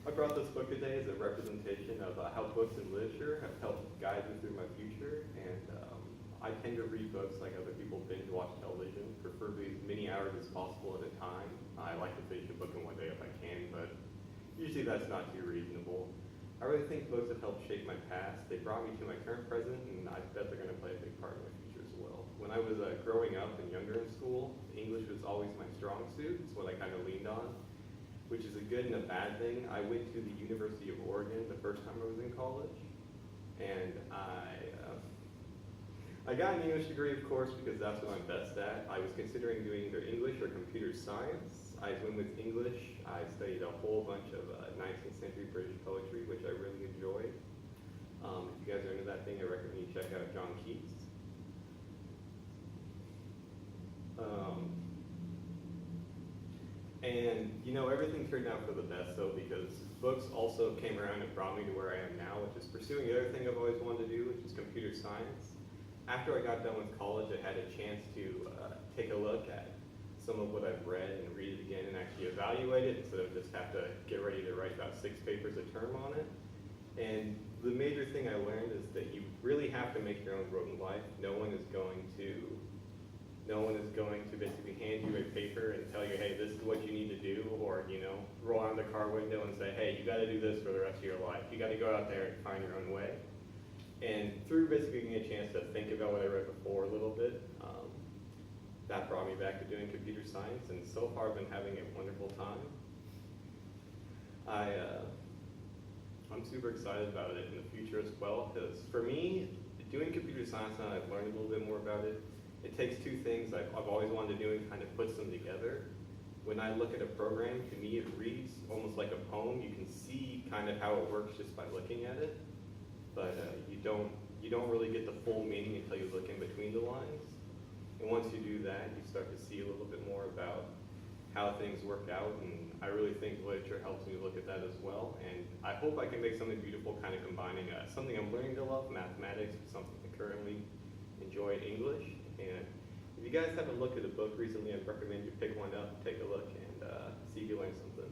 I brought this book today as a representation of how books and literature have helped guide me through my future, and I tend to read books like other people binge watch television, preferably as many hours as possible at a time. I like to finish a book in one day if I can, but usually that's not too reasonable. I really think books have helped shape my past. They brought me to my current present, and I bet they're going to play a big part in my future as well. When I was growing up and younger in school, English was always my strong suit. It's what I kind of leaned on, which is a good and a bad thing. I went to the University of Oregon the first time I was in college, and I got an English degree, of course, because that's what I'm best at. I was considering doing either English or computer science. I went with English. I studied a whole bunch of 19th century British poetry, which I really enjoyed. If you guys are into that thing, I recommend you check out John Keats. And you know, everything turned out for the best though, because books also came around and brought me to where I am now, which is pursuing the other thing I've always wanted to do, which is computer science. After I got done with college, I had a chance to take a look at some of what I've read and read it again and actually evaluate it instead of just have to get ready to write about 6 papers a term on it. And the major thing I learned is that you really have to make your own road in life. No one is going to basically hand you a paper and tell you, hey, this is what you need to do, or roll out the car window and say, hey, you got to do this for the rest of your life. You got to go out there and find your own way. And through basically getting a chance to think about what I read before a little bit, that brought me back to doing computer science, and so far I've been having a wonderful time. I'm super excited about it in the future as well, because for me, doing computer science now, I've learned a little bit more about it. It takes two things I've always wanted to do and kind of puts them together. When I look at a program, to me it reads almost like a poem. You can see kind of how it works just by looking at it, but you don't really get the full meaning until you look in between the lines. And once you do that, you start to see a little bit more about how things work out, and I really think literature helps me look at that as well. And I hope I can make something beautiful, kind of combining something I'm learning to love, mathematics, with something I currently enjoy, English. And if you guys haven't looked at a book recently, I'd recommend you pick one up, take a look, and see if you learn something.